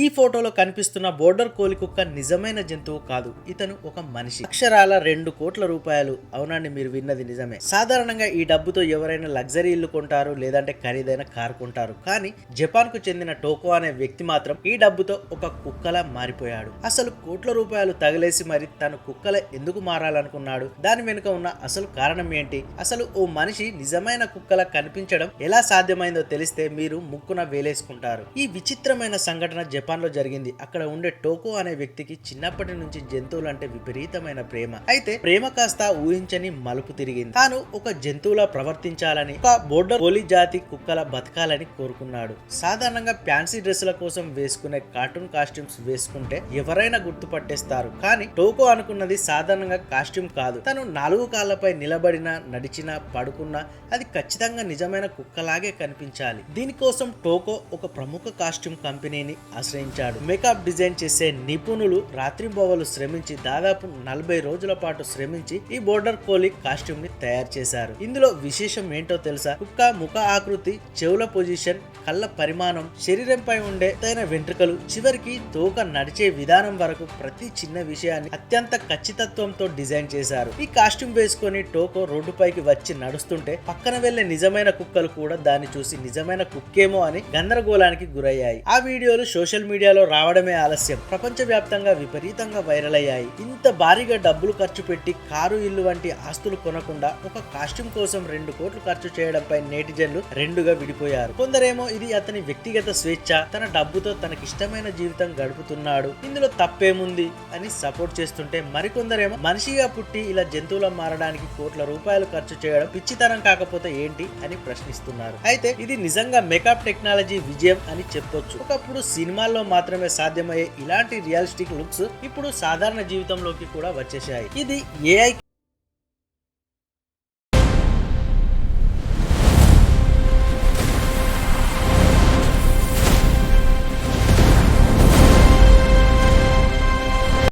ఈ ఫోటోలో కనిపిస్తున్న బోర్డర్ కోలి కుక్క నిజమైన జంతువు కాదు, ఇతను ఒక మనిషి. అక్షరాల 2 కోట్ల రూపాయలు. అవునండి, మీరు విన్నది నిజమే. సాధారణంగా ఈ డబ్బుతో ఎవరైనా లగ్జరీ ఇల్లు కొంటారు, లేదంటే ఖరీదైన కారు కొంటారు. కానీ జపాన్ కు చెందిన టోకో అనే వ్యక్తి మాత్రం ఈ డబ్బుతో ఒక కుక్కలా మారిపోయాడు. అసలు కోట్ల రూపాయలు తగిలేసి మరి తను కుక్కల ఎందుకు మారాలనుకున్నాడు? దాని వెనుక ఉన్న అసలు కారణం ఏంటి? అసలు ఓ మనిషి నిజమైన కుక్కలా కనిపించడం ఎలా సాధ్యమైందో తెలిస్తే మీరు ముక్కున వేలేసుకుంటారు. ఈ విచిత్రమైన సంఘటన జపాన్ లో జరిగింది. అక్కడ ఉండే టోకో అనే వ్యక్తికి చిన్నప్పటి నుంచి జంతువులంటే విపరీతమైన ప్రేమ. అయితే ప్రేమ కాస్త ఊహించని మలుపు తిరిగింది. తాను ఒక జంతువులా ప్రవర్తించాలని, ఒక బోర్డర్ కోలి జాతి కుక్కల బతకాలని కోరుకున్నాడు. సాధారణంగా ఫ్యాన్సీ డ్రెస్సుల కోసం వేసుకునే కార్టూన్ కాస్ట్యూమ్స్ వేసుకుంటే ఎవరైనా గుర్తుపట్టేస్తారు. కానీ టోకో అనుకున్నది సాధారణంగా కాస్ట్యూమ్ కాదు. తను 4 కాళ్లపై నిలబడినా, నడిచినా, పడుకున్నా అది ఖచ్చితంగా నిజమైన కుక్కలాగే కనిపించాలి. దీనికోసం టోకో ఒక ప్రముఖ కాస్ట్యూమ్ కంపెనీని ఆశ్రయించాడు. మేకప్ డిజైన్ చేసే నిపుణులు రాత్రింబవళ్లు శ్రమించి దాదాపు 40 రోజుల పాటు శ్రమించి ఈ బోర్డర్ కోలి కాస్ట్యూమ్ ని తయారు చేశారు. ఇందులో విశేషం ఏంటో తెలుసా? కుక్క ముఖ ఆకృతి, చెవుల పొజిషన్, కళ్ళ పరిమాణం, శరీరంపై ఉండే ఎత్తైన వెంట్రుకలు, చివరికి తోక నడిచే విధానం వరకు ప్రతి చిన్న విషయాన్ని అత్యంత ఖచ్చితత్వంతో డిజైన్ చేశారు. ఈ కాస్ట్యూమ్ వేసుకొని టోకో రోడ్డుపైకి వచ్చి నడుస్తుంటే పక్కన వెళ్లే నిజమైన కుక్కలు కూడా దాన్ని చూసి నిజమైన కుక్కేమో అని గందరగోళానికి గురయ్యాయి. ఆ వీడియోలు సోషల్ మీడియాలో రావడమే ఆలస్యం, ప్రపంచవ్యాప్తంగా విపరీతంగా వైరల్ అయ్యాయి. ఇంత భారీగా డబ్బులు ఖర్చు పెట్టి కారు, ఇల్లు వంటి ఆస్తులు కొనకుండా ఒక కాస్ట్యూమ్ కోసం 2 కోట్లు ఖర్చు చేయడంపై నెటిజన్లు రెండుగా విడిపోయారు. కొందరేమో ఇది అతని వ్యక్తిగత స్వేచ్ఛ, తన డబ్బుతో తనకిష్టమైన జీవితం గడుపుతున్నాడు, ఇందులో తప్పేముంది అని సపోర్ట్ చేస్తుంటే, మరికొందరేమో మనిషిగా పుట్టి ఇలా జంతువులా మారడానికి కోట్ల రూపాయలు ఖర్చు చేయడం పిచ్చితనం కాకపోతే ఏంటి అని ప్రశ్నిస్తున్నారు. అయితే ఇది నిజంగా మేకప్ టెక్నాలజీ విజయం అని చెప్పొచ్చు. ఒకప్పుడు సినిమాల్లో మాత్రమే సాధ్యమయ్యే ఇలాంటి రియలిస్టిక్ లుక్స్ ఇప్పుడు సాధారణ జీవితంలోకి కూడా వచ్చేసాయి. ఇది ఏఐ